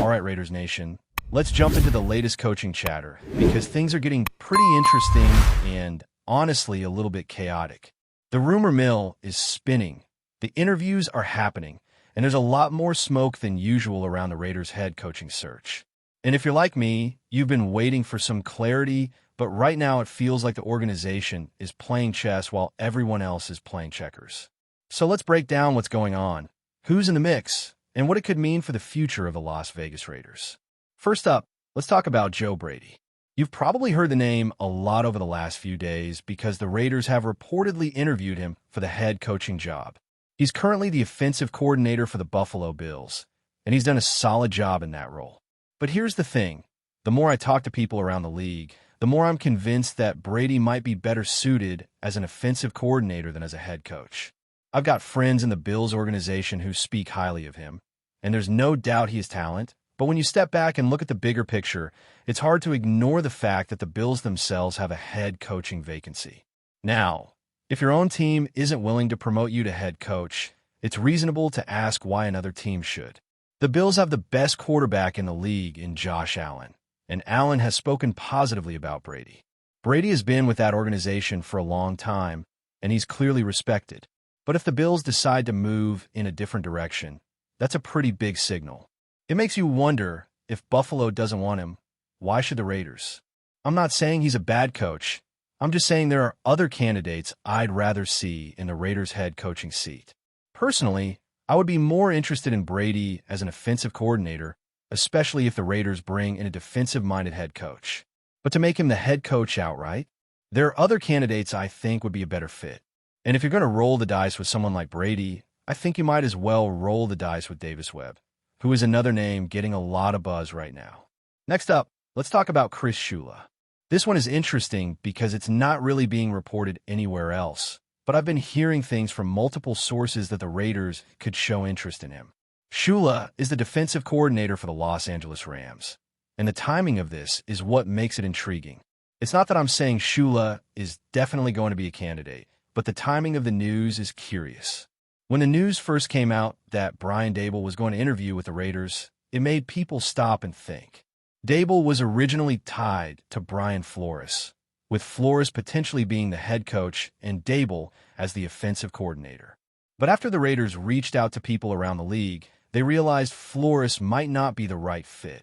All right, Raiders Nation, let's jump into the latest coaching chatter because things are getting pretty interesting and honestly a little bit chaotic. The rumor mill is spinning, the interviews are happening, and there's a lot more smoke than usual around the Raiders head coaching search. And if you're like me, you've been waiting for some clarity, but right now it feels like the organization is playing chess while everyone else is playing checkers. So let's break down what's going on, who's in the mix, and what it could mean for the future of the Las Vegas Raiders. First up, let's talk about Joe Brady. You've probably heard the name a lot over the last few days because the Raiders have reportedly interviewed him for the head coaching job. He's currently the offensive coordinator for the Buffalo Bills, and he's done a solid job in that role. But here's the thing. The more I talk to people around the league, the more I'm convinced that Brady might be better suited as an offensive coordinator than as a head coach. I've got friends in the Bills organization who speak highly of him, and there's no doubt he has talent. But when you step back and look at the bigger picture, it's hard to ignore the fact that the Bills themselves have a head coaching vacancy. Now, if your own team isn't willing to promote you to head coach, it's reasonable to ask why another team should. The Bills have the best quarterback in the league in Josh Allen, and Allen has spoken positively about Brady. Brady has been with that organization for a long time, and he's clearly respected. But if the Bills decide to move in a different direction, that's a pretty big signal. It makes you wonder, if Buffalo doesn't want him, why should the Raiders? I'm not saying he's a bad coach. I'm just saying there are other candidates I'd rather see in the Raiders' head coaching seat. Personally, I would be more interested in Brady as an offensive coordinator, especially if the Raiders bring in a defensive-minded head coach. But to make him the head coach outright, there are other candidates I think would be a better fit. And if you're going to roll the dice with someone like Brady, I think you might as well roll the dice with Davis Webb, who is another name getting a lot of buzz right now. Next up, let's talk about Chris Shula. This one is interesting because it's not really being reported anywhere else, but I've been hearing things from multiple sources that the Raiders could show interest in him. Shula is the defensive coordinator for the Los Angeles Rams, and the timing of this is what makes it intriguing. It's not that I'm saying Shula is definitely going to be a candidate, but the timing of the news is curious. When the news first came out that Brian Daboll was going to interview with the Raiders, it made people stop and think. Daboll was originally tied to Brian Flores, with Flores potentially being the head coach and Daboll as the offensive coordinator. But after the Raiders reached out to people around the league, they realized Flores might not be the right fit,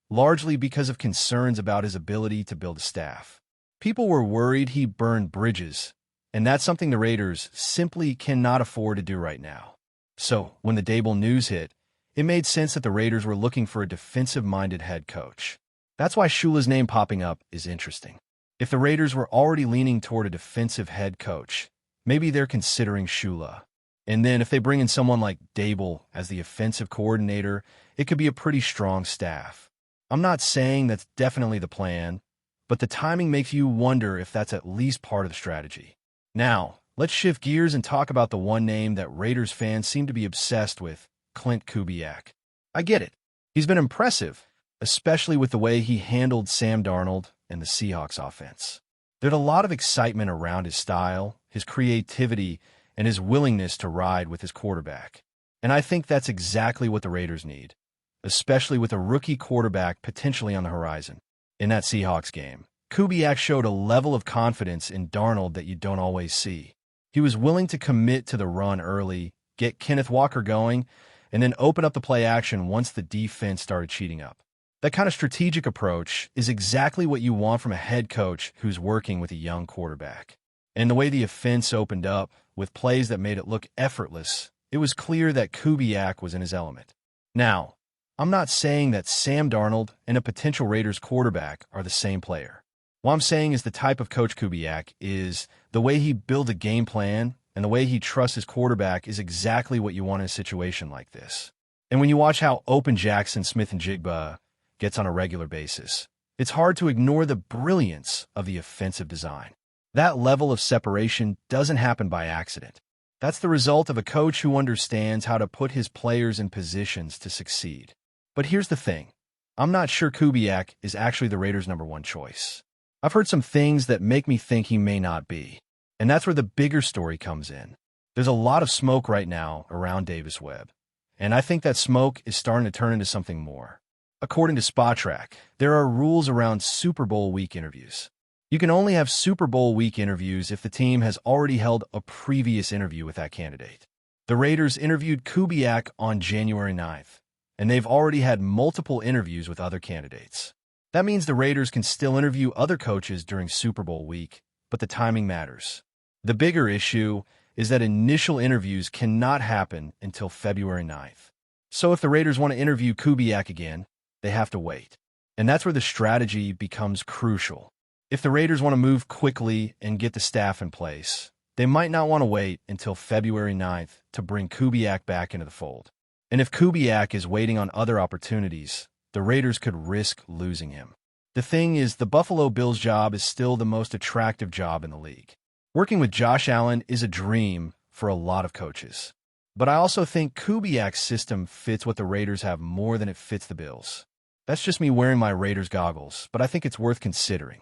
largely because of concerns about his ability to build a staff. People were worried he burned bridges, and that's something the Raiders simply cannot afford to do right now. So, when the Daboll news hit, it made sense that the Raiders were looking for a defensive-minded head coach. That's why Shula's name popping up is interesting. If the Raiders were already leaning toward a defensive head coach, maybe they're considering Shula. And then if they bring in someone like Daboll as the offensive coordinator, it could be a pretty strong staff. I'm not saying that's definitely the plan, but the timing makes you wonder if that's at least part of the strategy. Now, let's shift gears and talk about the one name that Raiders fans seem to be obsessed with, Clint Kubiak. I get it. He's been impressive, especially with the way he handled Sam Darnold and the Seahawks offense. There's a lot of excitement around his style, his creativity, and his willingness to ride with his quarterback. And I think that's exactly what the Raiders need, especially with a rookie quarterback potentially on the horizon. In that Seahawks game, Kubiak showed a level of confidence in Darnold that you don't always see. He was willing to commit to the run early, get Kenneth Walker going, and then open up the play action once the defense started cheating up. That kind of strategic approach is exactly what you want from a head coach who's working with a young quarterback. And the way the offense opened up, with plays that made it look effortless, it was clear that Kubiak was in his element. Now, I'm not saying that Sam Darnold and a potential Raiders quarterback are the same player. What I'm saying is the type of coach Kubiak is, the way he builds a game plan and the way he trusts his quarterback is exactly what you want in a situation like this. And when you watch how open Jackson Smith-Njigba gets on a regular basis, it's hard to ignore the brilliance of the offensive design. That level of separation doesn't happen by accident. That's the result of a coach who understands how to put his players in positions to succeed. But here's the thing. I'm not sure Kubiak is actually the Raiders' #1 choice. I've heard some things that make me think he may not be. And that's where the bigger story comes in. There's a lot of smoke right now around Davis Webb. And I think that smoke is starting to turn into something more. According to SpotTrack, there are rules around Super Bowl week interviews. You can only have Super Bowl week interviews if the team has already held a previous interview with that candidate. The Raiders interviewed Kubiak on January 9th, and they've already had multiple interviews with other candidates. That means the Raiders can still interview other coaches during Super Bowl week, but the timing matters. The bigger issue is that initial interviews cannot happen until February 9th. So if the Raiders want to interview Kubiak again, they have to wait. And that's where the strategy becomes crucial. If the Raiders want to move quickly and get the staff in place, they might not want to wait until February 9th to bring Kubiak back into the fold. And if Kubiak is waiting on other opportunities, the Raiders could risk losing him. The thing is, the Buffalo Bills job is still the most attractive job in the league. Working with Josh Allen is a dream for a lot of coaches. But I also think Kubiak's system fits what the Raiders have more than it fits the Bills. That's just me wearing my Raiders goggles, but I think it's worth considering.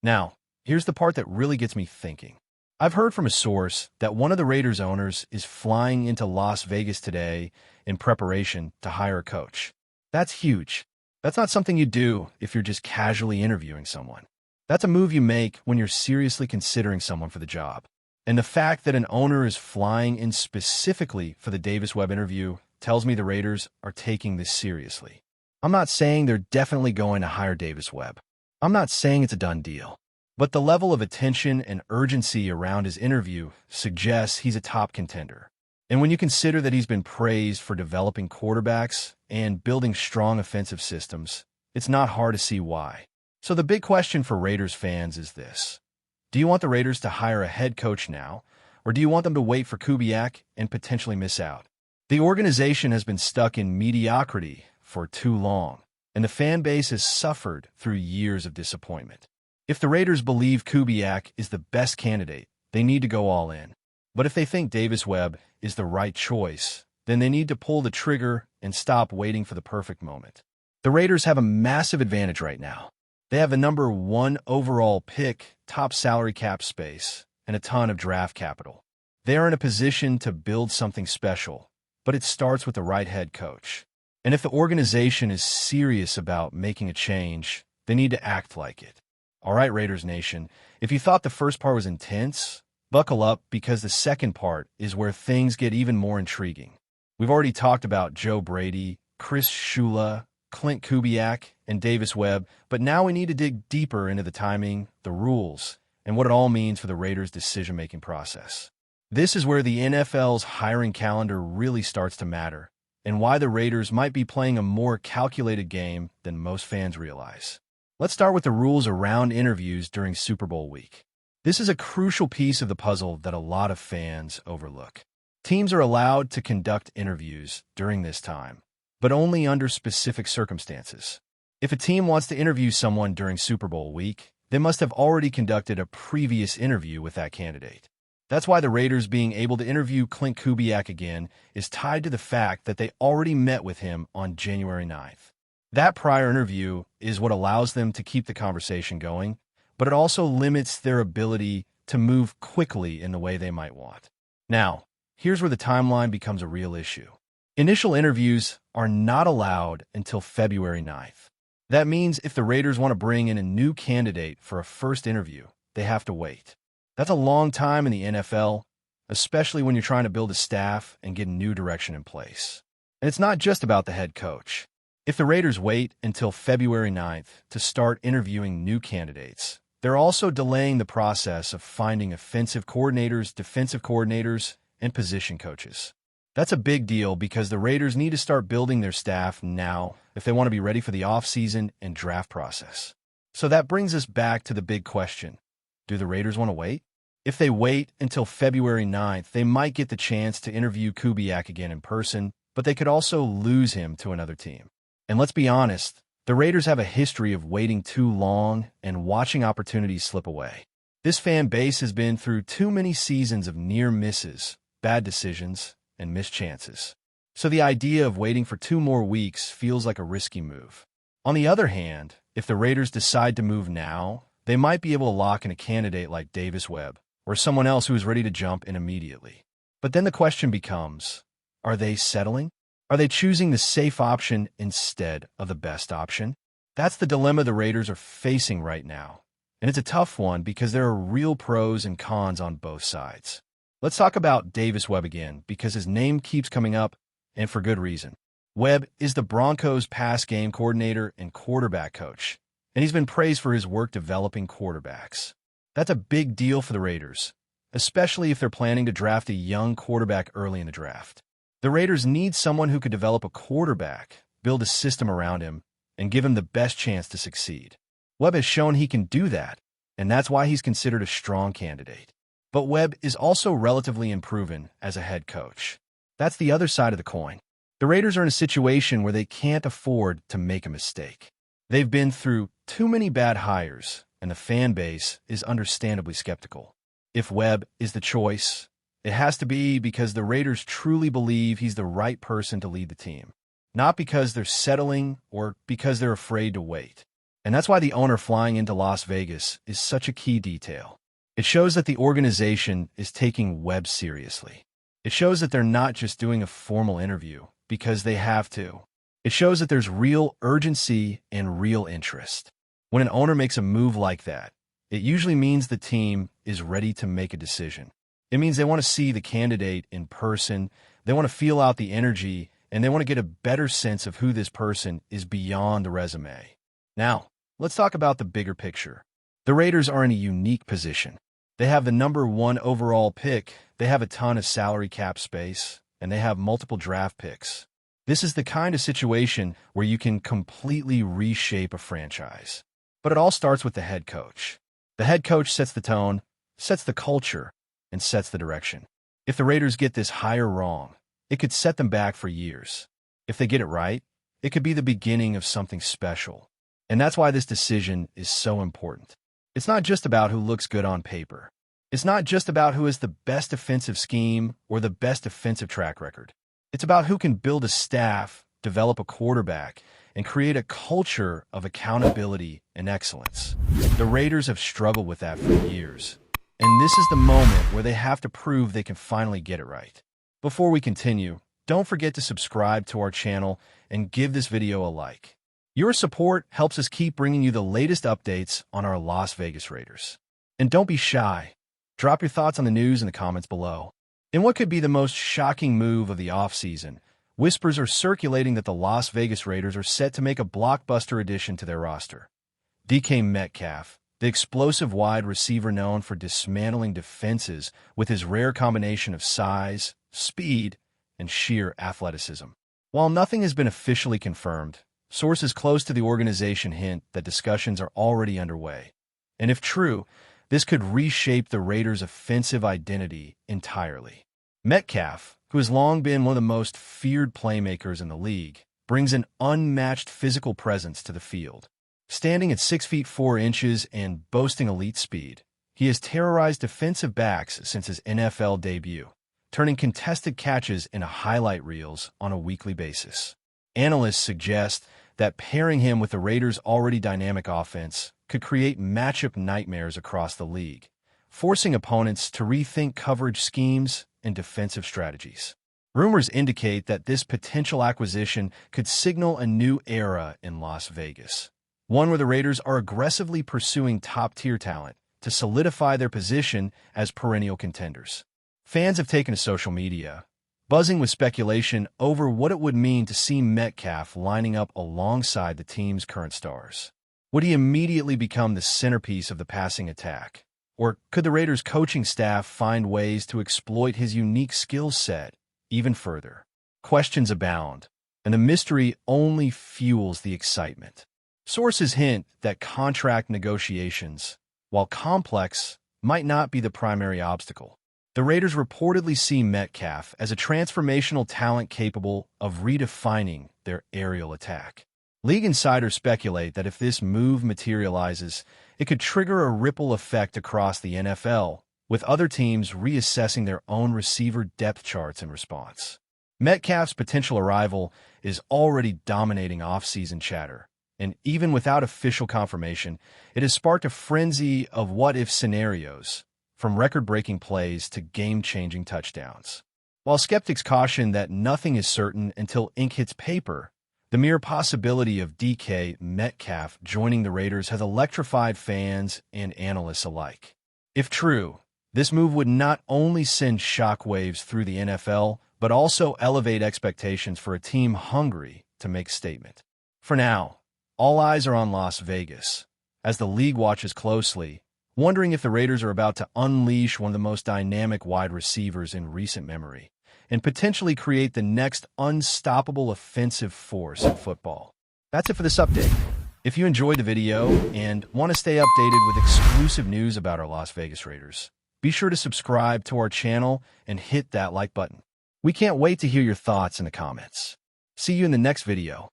Now, here's the part that really gets me thinking. I've heard from a source that one of the Raiders owners is flying into Las Vegas today in preparation to hire a coach. That's huge. That's not something you do if you're just casually interviewing someone. That's a move you make when you're seriously considering someone for the job. And the fact that an owner is flying in specifically for the Davis Webb interview tells me the Raiders are taking this seriously. I'm not saying they're definitely going to hire Davis Webb. I'm not saying it's a done deal. But the level of attention and urgency around his interview suggests he's a top contender. And when you consider that he's been praised for developing quarterbacks and building strong offensive systems, it's not hard to see why. So the big question for Raiders fans is this. Do you want the Raiders to hire a head coach now, or do you want them to wait for Kubiak and potentially miss out? The organization has been stuck in mediocrity for too long, and the fan base has suffered through years of disappointment. If the Raiders believe Kubiak is the best candidate, they need to go all in. But if they think Davis Webb is the right choice, then they need to pull the trigger and stop waiting for the perfect moment. The Raiders have a massive advantage right now. They have the number 1 overall pick, top salary cap space, and a ton of draft capital. They are in a position to build something special, but it starts with the right head coach. And if the organization is serious about making a change, they need to act like it. All right, Raiders Nation, if you thought the first part was intense, buckle up because the second part is where things get even more intriguing. We've already talked about Joe Brady, Shula, Clint Kubiak, and Davis Webb, but now we need to dig deeper into the timing, the rules, and what it all means for the Raiders' decision-making process. This is where the NFL's hiring calendar really starts to matter, and why the Raiders might be playing a more calculated game than most fans realize. Let's start with the rules around interviews during Super Bowl week. This is a crucial piece of the puzzle that a lot of fans overlook. Teams are allowed to conduct interviews during this time, but only under specific circumstances. If a team wants to interview someone during Super Bowl week, they must have already conducted a previous interview with that candidate. That's why the Raiders being able to interview Clint Kubiak again is tied to the fact that they already met with him on January 9th. That prior interview is what allows them to keep the conversation going, but it also limits their ability to move quickly in the way they might want. Now, here's where the timeline becomes a real issue. Initial interviews are not allowed until February 9th. That means if the Raiders want to bring in a new candidate for a first interview, they have to wait. That's a long time in the NFL, especially when you're trying to build a staff and get a new direction in place. And it's not just about the head coach. If the Raiders wait until February 9th to start interviewing new candidates, they're also delaying the process of finding offensive coordinators, defensive coordinators, and position coaches. That's a big deal because the Raiders need to start building their staff now if they want to be ready for the offseason and draft process. So that brings us back to the big question. Do the Raiders want to wait? If they wait until February 9th, they might get the chance to interview Kubiak again in person, but they could also lose him to another team. And let's be honest, the Raiders have a history of waiting too long and watching opportunities slip away. This fan base has been through too many seasons of near misses, bad decisions, and missed chances. So the idea of waiting for 2 more weeks feels like a risky move. On the other hand, if the Raiders decide to move now, they might be able to lock in a candidate like Davis Webb or someone else who is ready to jump in immediately. But then the question becomes, are they settling? Are they choosing the safe option instead of the best option? That's the dilemma the Raiders are facing right now. And it's a tough one because there are real pros and cons on both sides. Let's talk about Davis Webb again because his name keeps coming up, and for good reason. Webb is the Broncos' pass game coordinator and quarterback coach, and he's been praised for his work developing quarterbacks. That's a big deal for the Raiders, especially if they're planning to draft a young quarterback early in the draft. The Raiders need someone who could develop a quarterback, build a system around him, and give him the best chance to succeed. Webb has shown he can do that, and that's why he's considered a strong candidate. But Webb is also relatively unproven as a head coach. That's the other side of the coin. The Raiders are in a situation where they can't afford to make a mistake. They've been through too many bad hires, and the fan base is understandably skeptical. If Webb is the choice, it has to be because the Raiders truly believe he's the right person to lead the team, not because they're settling or because they're afraid to wait. And that's why the owner flying into Las Vegas is such a key detail. It shows that the organization is taking Webb seriously. It shows that they're not just doing a formal interview because they have to. It shows that there's real urgency and real interest. When an owner makes a move like that, it usually means the team is ready to make a decision. It means they want to see the candidate in person, they want to feel out the energy, and they want to get a better sense of who this person is beyond the resume. Now, let's talk about the bigger picture. The Raiders are in a unique position. They have the number 1 overall pick, they have a ton of salary cap space, and they have multiple draft picks. This is the kind of situation where you can completely reshape a franchise. But it all starts with the head coach. The head coach sets the tone, sets the culture, and sets the direction. If the Raiders get this hire wrong, it could set them back for years. If they get it right, it could be the beginning of something special. And that's why this decision is so important. It's not just about who looks good on paper. It's not just about who has the best offensive scheme or the best defensive track record. It's about who can build a staff, develop a quarterback, and create a culture of accountability and excellence. The Raiders have struggled with that for years. And this is the moment where they have to prove they can finally get it right. Before we continue, don't forget to subscribe to our channel and give this video a like. Your support helps us keep bringing you the latest updates on our Las Vegas Raiders. And don't be shy. Drop your thoughts on the news in the comments below. In what could be the most shocking move of the offseason, whispers are circulating that the Las Vegas Raiders are set to make a blockbuster addition to their roster. DK Metcalf, the explosive wide receiver known for dismantling defenses with his rare combination of size, speed, and sheer athleticism. While nothing has been officially confirmed, sources close to the organization hint that discussions are already underway. And if true, this could reshape the Raiders' offensive identity entirely. Metcalf, who has long been one of the most feared playmakers in the league, brings an unmatched physical presence to the field. Standing at 6 feet 4 inches and boasting elite speed, he has terrorized defensive backs since his NFL debut, turning contested catches into highlight reels on a weekly basis. Analysts suggest that pairing him with the Raiders' already dynamic offense could create matchup nightmares across the league, forcing opponents to rethink coverage schemes and defensive strategies. Rumors indicate that this potential acquisition could signal a new era in Las Vegas, one where the Raiders are aggressively pursuing top-tier talent to solidify their position as perennial contenders. Fans have taken to social media, buzzing with speculation over what it would mean to see Metcalf lining up alongside the team's current stars. Would he immediately become the centerpiece of the passing attack? Or could the Raiders' coaching staff find ways to exploit his unique skill set even further? Questions abound, and the mystery only fuels the excitement. Sources hint that contract negotiations, while complex, might not be the primary obstacle. The Raiders reportedly see Metcalf as a transformational talent capable of redefining their aerial attack. League insiders speculate that if this move materializes, it could trigger a ripple effect across the NFL, with other teams reassessing their own receiver depth charts in response. Metcalf's potential arrival is already dominating off-season chatter, and even without official confirmation, it has sparked a frenzy of what-if scenarios, from record-breaking plays to game-changing touchdowns. While skeptics caution that nothing is certain until ink hits paper, the mere possibility of DK Metcalf joining the Raiders has electrified fans and analysts alike. If true, this move would not only send shockwaves through the NFL, but also elevate expectations for a team hungry to make a statement. For now, all eyes are on Las Vegas, as the league watches closely, wondering if the Raiders are about to unleash one of the most dynamic wide receivers in recent memory, and potentially create the next unstoppable offensive force in football. That's it for this update. If you enjoyed the video and want to stay updated with exclusive news about our Las Vegas Raiders, be sure to subscribe to our channel and hit that like button. We can't wait to hear your thoughts in the comments. See you in the next video.